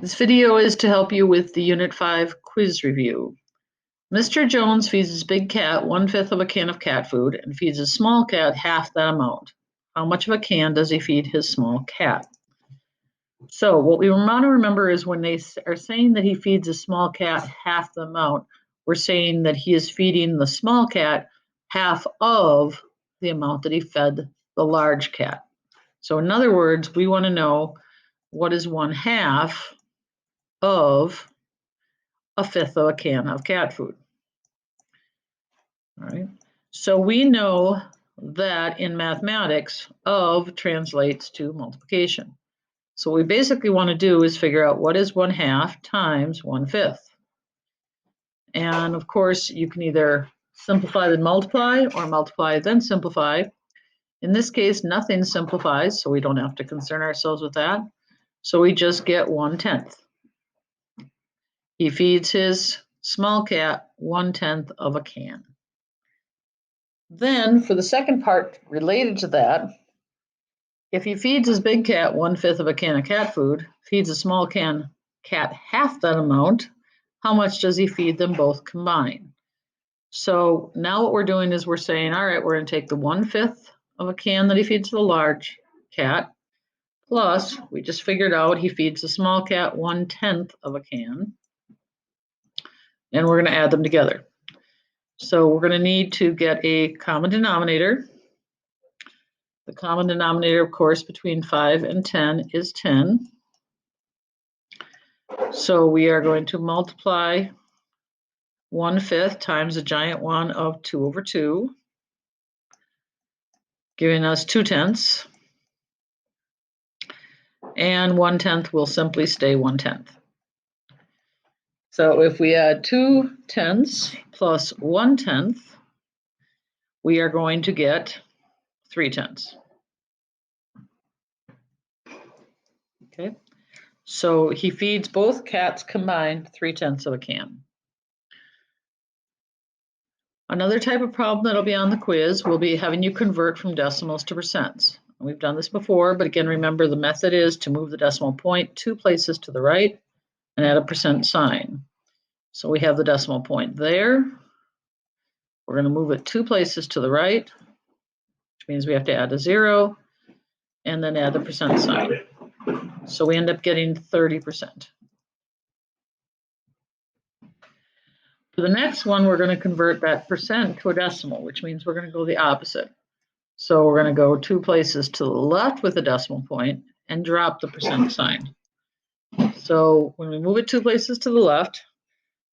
This video is to help you with the Unit 5 quiz review. Mr. Jones feeds his big cat 1/5 of a can of cat food and feeds his small cat half that amount. How much of a can does he feed his small cat? So what we want to remember is when they are saying that he feeds a small cat half the amount, we're saying that he is feeding the small cat half of the amount that he fed the large cat. So in other words, we want to know what is 1/2 of 1/5 of a can of cat food. All right. So we know that in mathematics, of translates to multiplication. So what we basically want to do is figure out what is 1/2 times 1/5. And of course, you can either simplify then multiply or multiply then simplify. In this case, nothing simplifies, so we don't have to concern ourselves with that. So we just get 1/10. He feeds his small cat 1/10 of a can. Then for the second part related to that, if he feeds his big cat 1/5 of a can of cat food, feeds a small cat half that amount, how much does he feed them both combined? So now what we're doing is we're saying, all right, we're going to take the 1/5 of a can that he feeds the large cat, plus we just figured out he feeds the small cat 1/10 of a can, and we're going to add them together. So we're going to need to get a common denominator. The common denominator, of course, between 5 and 10 is 10. So we are going to multiply 1/5 times the giant one of 2/2, giving us 2/10. And 1/10 will simply stay 1/10. So if we add 2/10 plus 1/10, we are going to get 3/10. Okay, so he feeds both cats combined 3/10 of a can. Another type of problem that'll be on the quiz will be having you convert from decimals to percents. We've done this before, but again, remember the method is to move the decimal point 2 places to the right and add a percent sign. So we have the decimal point there. We're going to move it 2 places to the right, which means we have to add a 0 and then add the percent sign. So we end up getting 30%. For the next one, we're going to convert that percent to a decimal, which means we're going to go the opposite. So we're going to go 2 places to the left with a decimal point and drop the percent sign. So when we move it 2 places to the left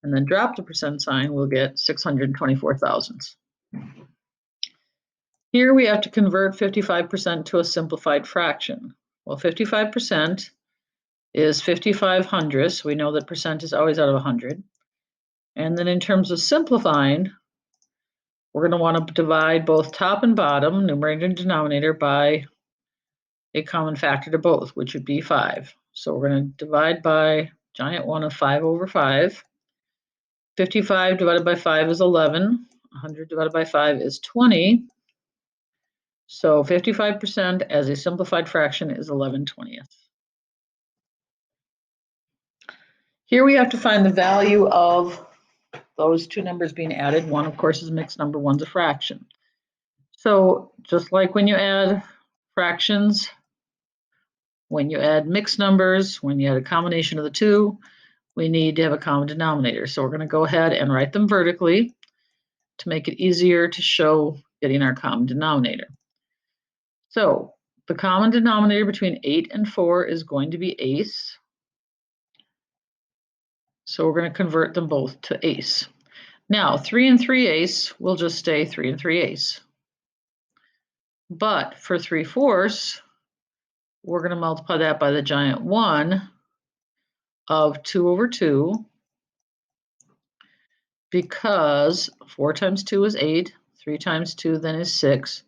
and then drop the percent sign, we'll get 624 thousandths. Here we have to convert 55% to a simplified fraction. Well, 55% is 55 hundredths. We know that percent is always out of 100. And then in terms of simplifying, we're going to want to divide both top and bottom, numerator and denominator, by a common factor to both, which would be 5. So we're going to divide by giant one of 5/5. 55 divided by 5 is 11. 100 divided by 5 is 20. So 55% as a simplified fraction is 11/20. Here we have to find the value of those two numbers being added. One, of course, is a mixed number, one's a fraction. So just like when you add fractions, when you add mixed numbers, when you add a combination of the two, we need to have a common denominator. So we're going to go ahead and write them vertically to make it easier to show getting our common denominator. So the common denominator between 8 and 4 is going to be ace. So we're going to convert them both to ace. Now 3 and 3/8 will just stay 3 and 3/8. But for 3/4, we're going to multiply that by the giant 1 of 2/2, because 4 times 2 is 8, 3 times 2 then is 6.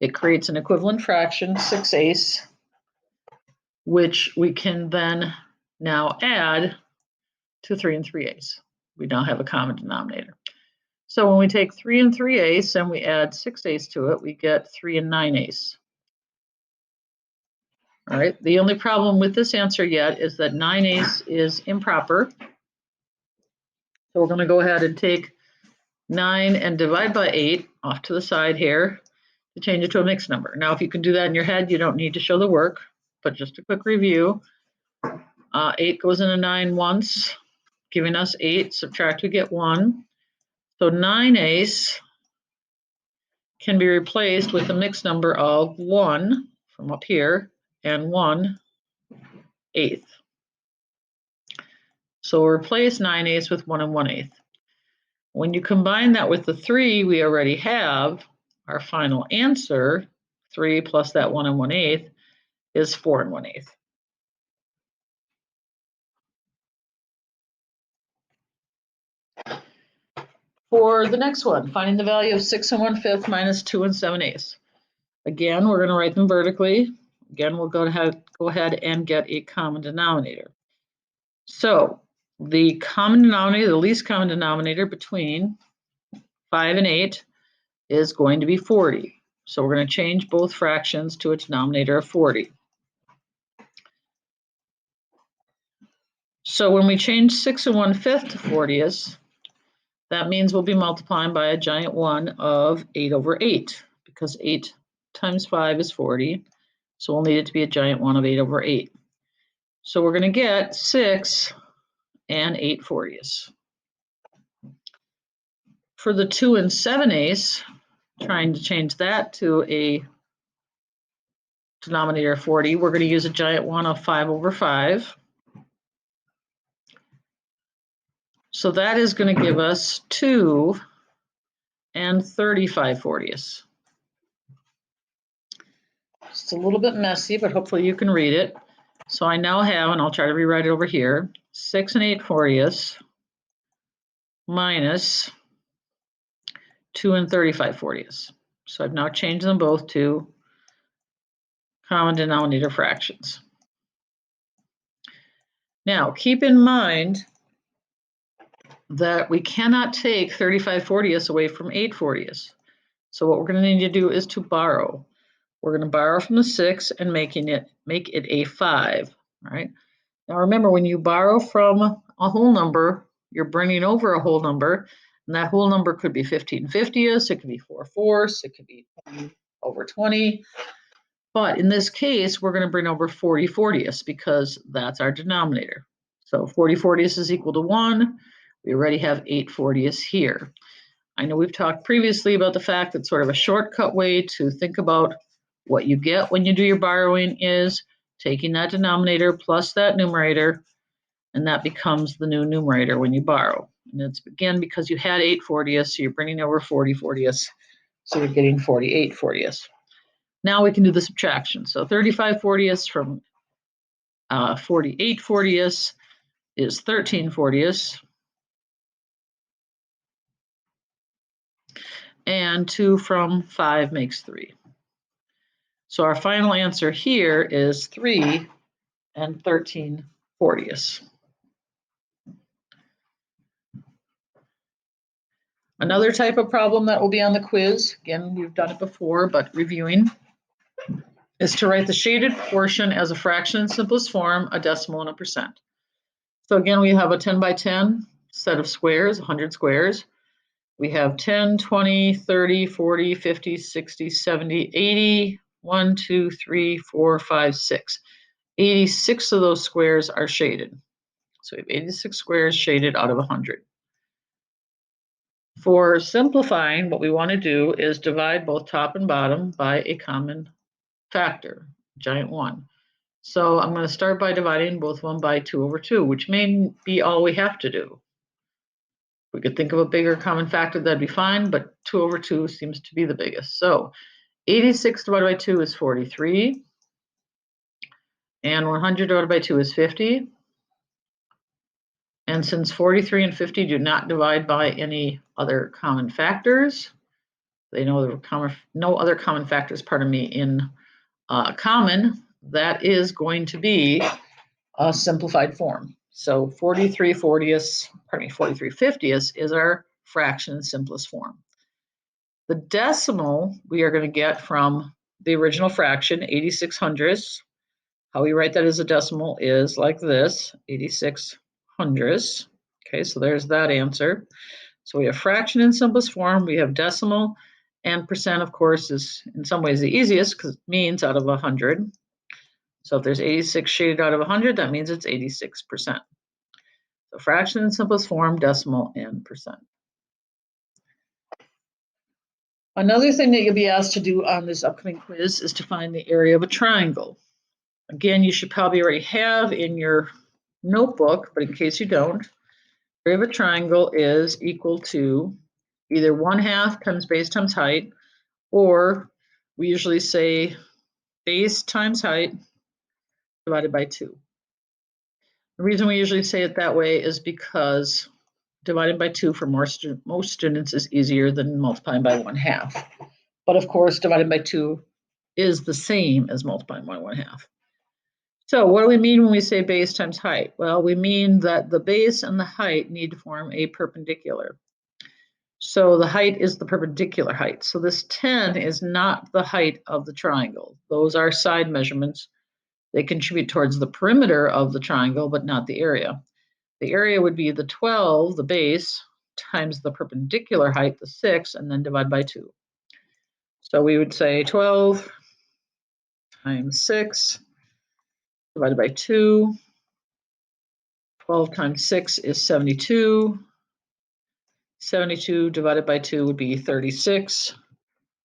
It creates an equivalent fraction, 6/8, which we can then now add to 3 and 3/8. We now have a common denominator. So when we take 3 and 3/8 and we add 6/8 to it, we get 3 and 9/8. All right, the only problem with this answer yet is that 9/8 is improper. So we're going to go ahead and take 9 and divide by 8 off to the side here to change it to a mixed number. Now, if you can do that in your head, you don't need to show the work, but just a quick review. 8 goes into 9 once, giving us 8. Subtract, we get 1. So 9/8 can be replaced with a mixed number of 1 from up here and 1/8. So we'll replace 9/8 with 1 and 1/8. When you combine that with the 3 we already have, our final answer, 3 plus that 1 and 1/8, is 4 and 1/8. For the next one, finding the value of 6 and 1/5 minus 2 and 7/8. Again, we're going to write them vertically. Again, we'll go ahead and get a common denominator. So the common denominator, the least common denominator between 5 and 8 is going to be 40. So we're going to change both fractions to a denominator of 40. So when we change 6 and 1/5 to 40ths, that means we'll be multiplying by a giant 1 of 8 over 8, because 8 times 5 is 40. So we'll need it to be a giant 1 of 8 over 8. So we're going to get 6 and 8/40. For the 2 and 7/8, trying to change that to a denominator of 40, we're going to use a giant 1 of 5 over 5. So that is going to give us 2 and 35/40. It's a little bit messy, but hopefully you can read it. So I now have, and I'll try to rewrite it over here, 6 and 8/40 minus 2 and 35/40. So I've now changed them both to common denominator fractions. Now, keep in mind that we cannot take 35/40 away from 8/40. So what we're going to need to do is to borrow. We're going to borrow from the 6 and make it a 5. All right. Now remember, when you borrow from a whole number, you're bringing over a whole number, and that whole number could be 15/50, it could be 4/4, it could be 20 over 20. But in this case, we're going to bring over 40/40 because that's our denominator. So 40/40 is equal to 1. We already have 8/40 here. I know we've talked previously about the fact that sort of a shortcut way to think about what you get when you do your borrowing is taking that denominator plus that numerator, and that becomes the new numerator when you borrow. And it's, again, because you had 8/40, so you're bringing over 40/40, so you're getting 48/40. Now we can do the subtraction. So 35/40 from 48/40 is 13/40. And 2 from 5 makes 3. So our final answer here is 3 and 13/40. Another type of problem that will be on the quiz, again, we've done it before, but reviewing, is to write the shaded portion as a fraction in simplest form, a decimal, and a percent. So again, we have a 10 by 10 set of squares, 100 squares. We have 10, 20, 30, 40, 50, 60, 70, 80, 1, 2, 3, 4, 5, 6. 86 of those squares are shaded. So we have 86 squares shaded out of 100. For simplifying, what we want to do is divide both top and bottom by a common factor, giant 1. So I'm going to start by dividing both of them by 2 over 2, which may be all we have to do. We could think of a bigger common factor, that'd be fine, but 2 over 2 seems to be the biggest. So 86 divided by 2 is 43, and 100 divided by 2 is 50. And since 43 and 50 do not divide by any other common factors, they know there are no other common factors, pardon me, in common, that is going to be a simplified form. So 43/50 is our fraction in simplest form. The decimal we are going to get from the original fraction, 86/100, How we write that as a decimal is like this, 86 hundredths. Okay, so there's that answer. So we have fraction in simplest form, we have decimal, and percent, of course, is in some ways the easiest because it means out of 100. So if there's 86 shaded out of 100, that means it's 86%. So fraction in simplest form, decimal, and percent. Another thing that you'll be asked to do on this upcoming quiz is to find the area of a triangle. Again, you should probably already have in your notebook, but in case you don't, the area of a triangle is equal to either 1/2 times base times height, or we usually say base times height divided by 2. The reason we usually say it that way is because dividing by 2 for most students is easier than multiplying by 1/2. But of course, dividing by 2 is the same as multiplying by 1/2. So what do we mean when we say base times height? Well, we mean that the base and the height need to form a perpendicular. So the height is the perpendicular height. So this 10 is not the height of the triangle. Those are side measurements. They contribute towards the perimeter of the triangle, but not the area. The area would be the 12, the base, times the perpendicular height, the 6, and then divide by 2. So we would say 12 times 6 divided by 2. 12 times 6 is 72. 72 divided by 2 would be 36.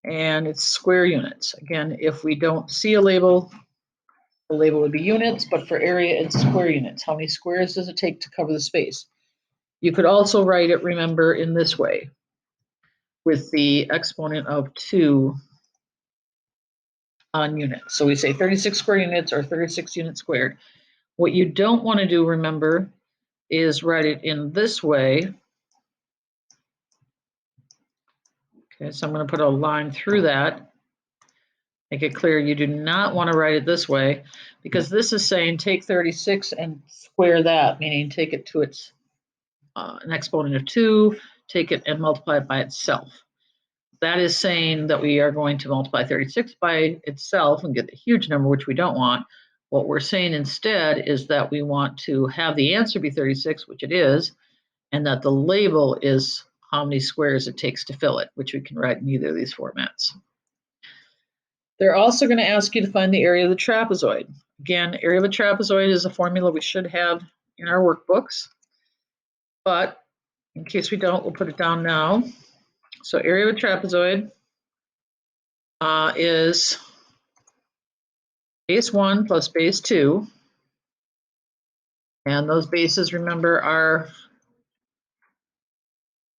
And it's square units. Again, if we don't see a label, the label would be units, but for area, it's square units. How many squares does it take to cover the space? You could also write it, remember, in this way, with the exponent of 2 on units. So we say 36 square units or 36 units squared. What you don't want to do, remember, is write it in this way. Okay, so I'm going to put a line through that. Make it clear you do not want to write it this way, because this is saying take 36 and square that, meaning take it to its an exponent of 2, take it and multiply it by itself. That is saying that we are going to multiply 36 by itself and get a huge number, which we don't want. What we're saying instead is that we want to have the answer be 36, which it is, and that the label is how many squares it takes to fill it, which we can write in either of these formats. They're also going to ask you to find the area of the trapezoid. Again, area of a trapezoid is a formula we should have in our workbooks, but in case we don't, we'll put it down now. So area of a trapezoid is base 1 plus base 2. And those bases, remember, are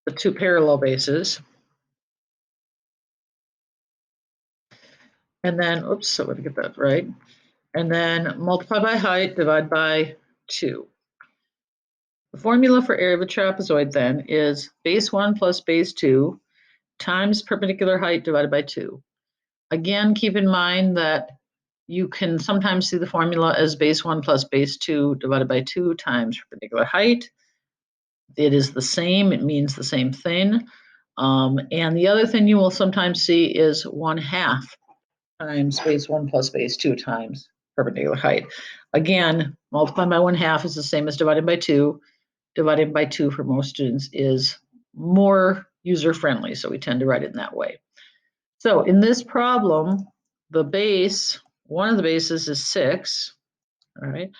the 2 parallel bases. And then, oops, so let me get that right. And then multiply by height, divide by 2. The formula for area of a trapezoid then is base 1 plus base 2 times perpendicular height divided by 2. Again, keep in mind that you can sometimes see the formula as base 1 plus base 2 divided by 2 times perpendicular height. It is the same, it means the same thing. And the other thing you will sometimes see is 1/2 times base 1 plus base 2 times perpendicular height. Again, multiplying by 1/2 is the same as dividing by 2. Dividing by 2 for most students is more user-friendly, so we tend to write it in that way. So in this problem, the base, one of the bases is 6, all right?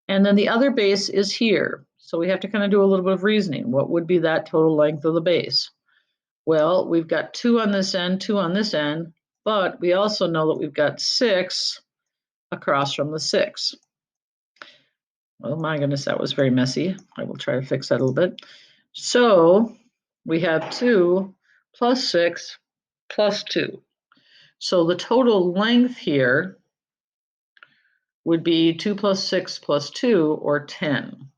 And then the other base is here. So we have to kind of do a little bit of reasoning. What would be that total length of the base? Well, we've got 2 on this end, 2 on this end, but we also know that we've got 6 across from the 6. Oh my goodness, that was very messy. I will try to fix that a little bit. So we have 2 plus 6 plus 2. So the total length here would be 2 plus 6 plus 2, or 10.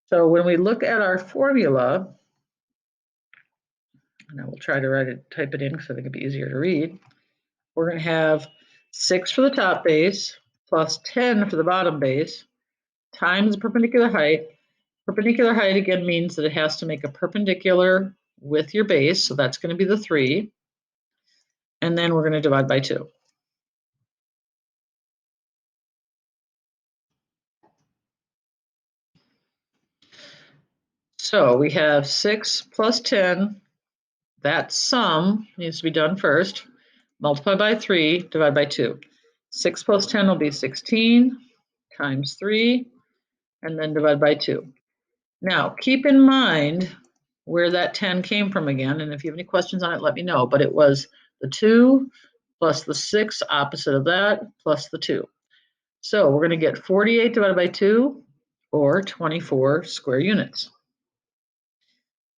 So when we look at our formula, and I will try to type it in because I think it'd be easier to read, we're going to have 6 for the top base plus 10 for the bottom base times perpendicular height. Perpendicular height again means that it has to make a perpendicular with your base, so that's going to be the 3. And then we're going to divide by 2. So we have 6 plus 10. That sum needs to be done first. Multiply by 3, divide by 2. 6 plus 10 will be 16 times 3, and then divide by 2. Now, keep in mind where that 10 came from again, and if you have any questions on it, let me know. But it was the 2 plus the 6 opposite of that plus the 2. So we're going to get 48 divided by 2, or 24 square units.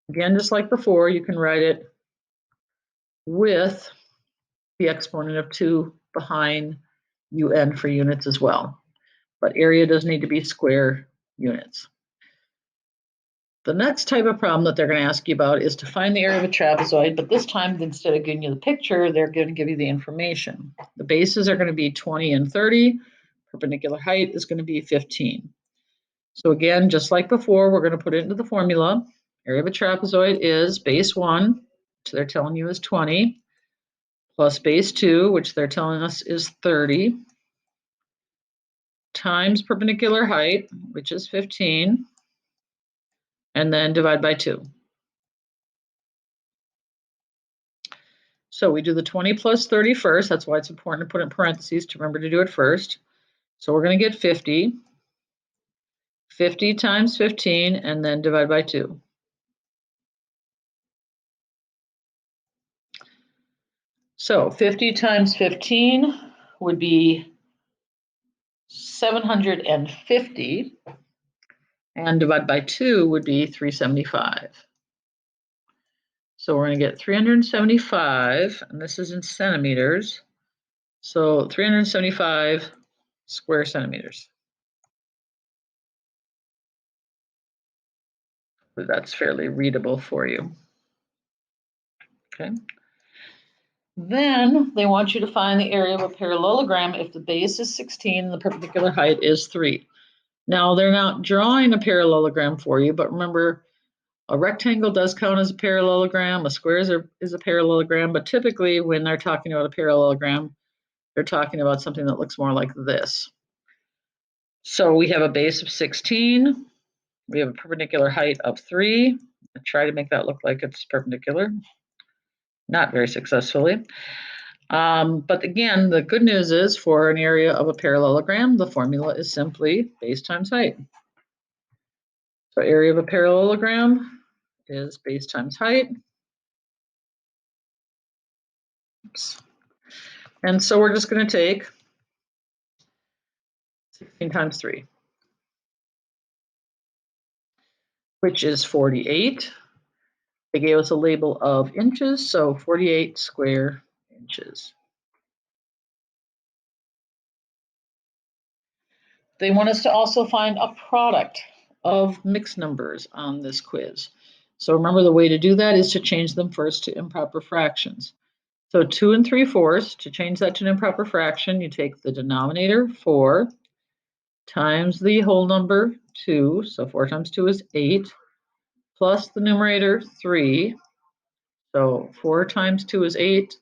Again, just like before, you can write it with the exponent of 2 behind UN for units as well. But area does need to be square units. The next type of problem that they're going to ask you about is to find the area of a trapezoid, but this time, instead of giving you the picture, they're going to give you the information. The bases are going to be 20 and 30. Perpendicular height is going to be 15. So again, just like before, we're going to put it into the formula. Area of a trapezoid is base 1, which they're telling you is 20, plus base 2, which they're telling us is 30, times perpendicular height, which is 15, and then divide by 2. So we do the 20 plus 30 first. That's why it's important to put in parentheses to remember to do it first. So we're going to get 50. 50 times 15, and then divide by 2. So 50 times 15 would be 750, and divide by 2 would be 375. So we're going to get 375, and this is in centimeters. So 375 square centimeters. That's fairly readable for you. Okay. Then they want you to find the area of a parallelogram if the base is 16 and the perpendicular height is 3. Now, they're not drawing a parallelogram for you, but remember, a rectangle does count as a parallelogram, a square is a parallelogram, but typically when they're talking about a parallelogram, they're talking about something that looks more like this. So we have a base of 16, we have a perpendicular height of 3. I try to make that look like it's perpendicular, not very successfully. But again, the good news is for an area of a parallelogram, the formula is simply base times height. So area of a parallelogram is base times height. Oops. And so we're just going to take 16 times 3, which is 48. They gave us a label of inches, so 48 square inches. They want us to also find a product of mixed numbers on this quiz. So remember, the way to do that is to change them first to improper fractions. So 2 3/4, to change that to an improper fraction, you take the denominator, 4, times the whole number, 2, so 4 times 2 is 8, plus the numerator, 3, so 4 times 2 is 8,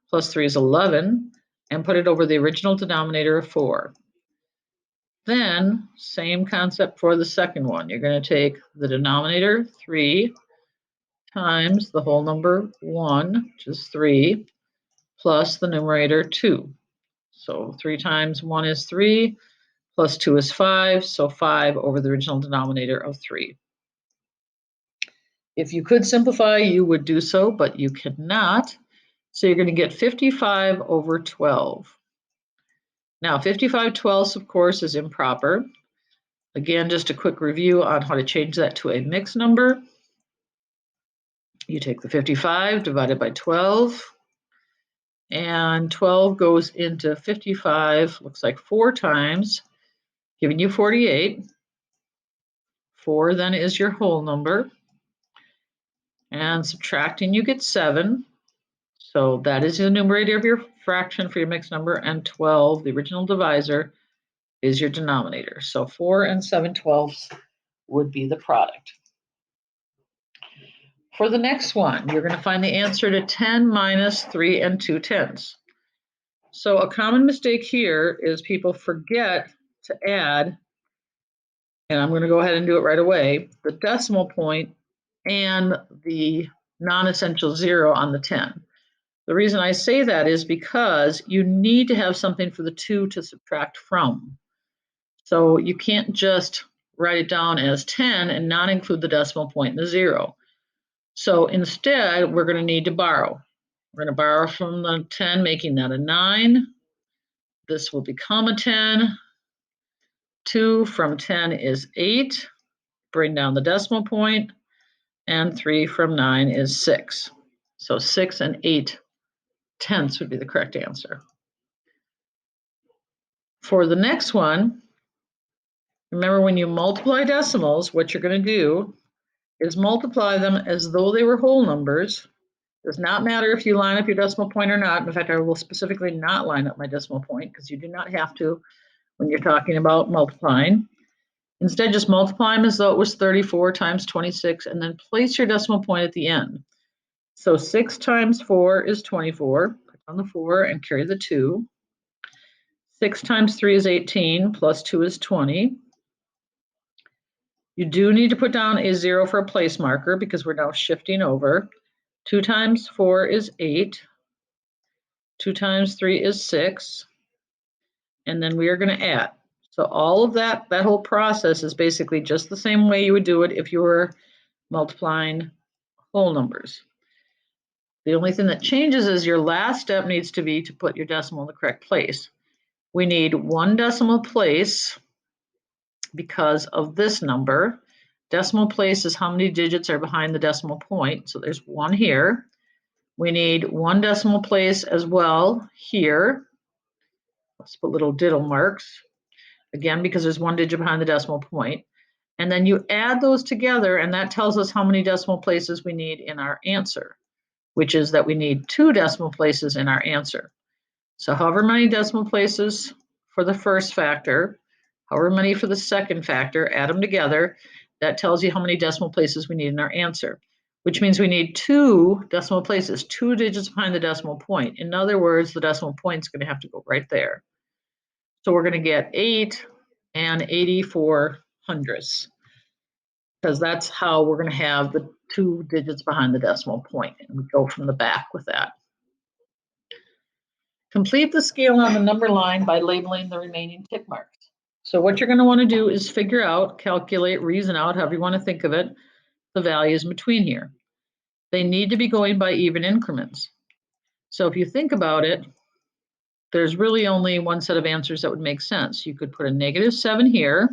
plus 3 is 11, and put it over the original denominator of 4. Then, same concept for the second one. You're going to take the denominator, 3, times the whole number, 1, which is 3, plus the numerator, 2. So 3 times 1 is 3, plus 2 is 5, so 5 over the original denominator of 3. If you could simplify, you would do so, but you cannot. So you're going to get 55 over 12. Now, 55/12, of course, is improper. Again, just a quick review on how to change that to a mixed number. You take the 55 divided by 12, and 12 goes into 55, looks like 4 times, giving you 48. 4 then is your whole number. And subtracting, you get 7. So that is the numerator of your fraction for your mixed number, and 12, the original divisor, is your denominator. So 4 and 7/12 would be the product. For the next one, you're going to find the answer to 10 minus 3 and 2/10. So a common mistake here is people forget to add and I'm going to go ahead and do it right away, the decimal point and the non-essential 0 on the 10. The reason I say that is because you need to have something for the 2 to subtract from. So you can't just write it down as 10 and not include the decimal point and the 0. So instead, we're going to need to borrow. We're going to borrow from the 10, making that a 9. This will become a 10. 2 from 10 is 8. Bring down the decimal point. And 3 from 9 is 6. So 6 and 8 tenths would be the correct answer. For the next one, remember when you multiply decimals, what you're going to do is multiply them as though they were whole numbers. Does not matter if you line up your decimal point or not. In fact, I will specifically not line up my decimal point because you do not have to when you're talking about multiplying. Instead, just multiply them as though it was 34 times 26 and then place your decimal point at the end. So 6 times 4 is 24. Put on the 4 and carry the 2. 6 times 3 is 18, plus 2 is 20. You do need to put down a 0 for a place marker because we're now shifting over. 2 times 4 is 8. 2 times 3 is 6. And then we are going to add. So all of that whole process is basically just the same way you would do it if you were multiplying whole numbers. The only thing that changes is your last step needs to be to put your decimal in the correct place. We need 1 decimal place because of this number. Decimal place is how many digits are behind the decimal point. So there's 1 here. We need 1 decimal place as well here. Let's put little diddle marks. Again, because there's 1 digit behind the decimal point. And then you add those together, and that tells us how many decimal places we need in our answer, which is that we need 2 decimal places in our answer. So however many decimal places for the first factor, however many for the second factor, add them together. That tells you how many decimal places we need in our answer, which means we need 2 decimal places, 2 digits behind the decimal point. In other words, the decimal point is going to have to go right there. So we're going to get 8 and 84 hundredths, because that's how we're going to have the 2 digits behind the decimal point. And we go from the back with that. Complete the scale on the number line by labeling the remaining tick marks. So what you're going to want to do is figure out, calculate, reason out, however you want to think of it, the values in between here. They need to be going by even increments. So if you think about it, there's really only one set of answers that would make sense. You could put a -7 here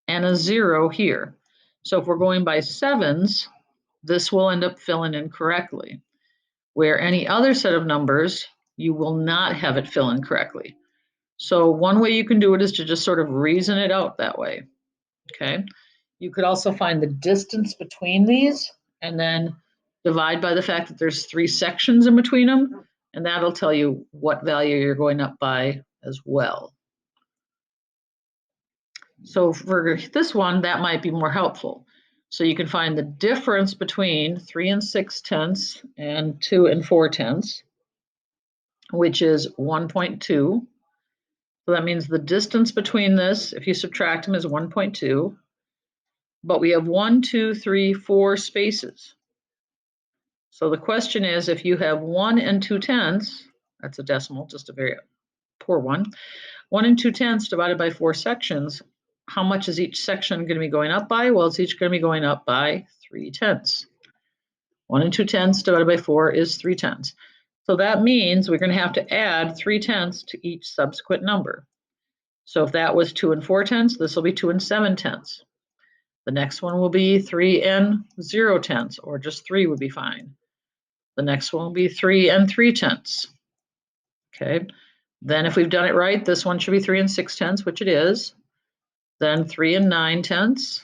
and a 0 here. So if we're going by sevens, this will end up filling in correctly. Where any other set of numbers, you will not have it fill in correctly. So one way you can do it is to just sort of reason it out that way. Okay. You could also find the distance between these and then divide by the fact that there's 3 sections in between them, and that'll tell you what value you're going up by as well. So for this one, that might be more helpful. So you can find the difference between 3 and 6 tenths and 2 and 4 tenths, which is 1.2. So that means the distance between this, if you subtract them, is 1.2. But we have 1, 2, 3, 4 spaces. So the question is, if you have 1 and 2 tenths, that's a decimal, just a very poor one, 1 and 2 tenths divided by 4 sections, how much is each section going to be going up by? Well, it's each going to be going up by 3 tenths. 1 and 2 tenths divided by 4 is 3 tenths. So that means we're going to have to add 3 tenths to each subsequent number. So if that was 2 and 4 tenths, this will be 2 and 7 tenths. The next one will be 3 and 0 tenths, or just 3 would be fine. The next one will be 3 and 3 tenths. Okay. Then if we've done it right, this one should be 3 and 6 tenths, which it is. Then 3 and 9 tenths,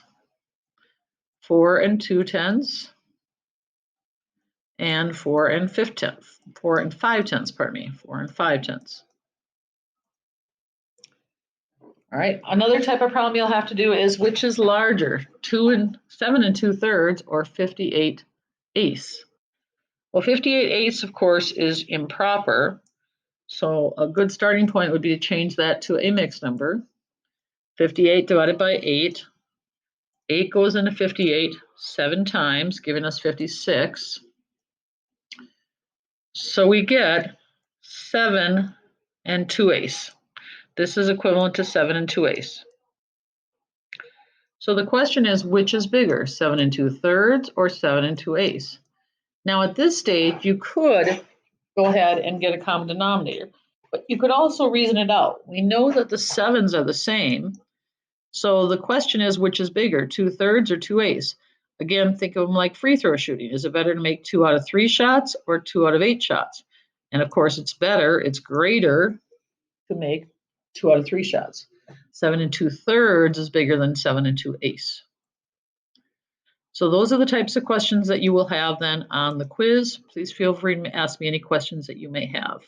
4 and 2 tenths, and 4 and 5 tenths. 4 and 5 tenths, pardon me, 4 and 5 tenths. All right, another type of problem you'll have to do is which is larger, 7 and 2/3 or 58 eighths? Well, 58 eighths, of course, is improper. So a good starting point would be to change that to a mixed number. 58 divided by 8 8 goes into 58 7 times, giving us 56. So we get 7 and 2/8. This is equivalent to 7 2/8. So the question is, which is bigger, 7 2/3 or 7 2/8? Now at this stage, you could go ahead and get a common denominator, but you could also reason it out. We know that the 7s are the same. So the question is, which is bigger, 2/3 or 2/8? Again, think of them like free throw shooting. Is it better to make 2 out of 3 shots or 2 out of 8 shots? And of course, it's greater to make 2 out of 3 shots. 7 2/3 is bigger than 7 2/8. So those are the types of questions that you will have then on the quiz. Please feel free to ask me any questions that you may have.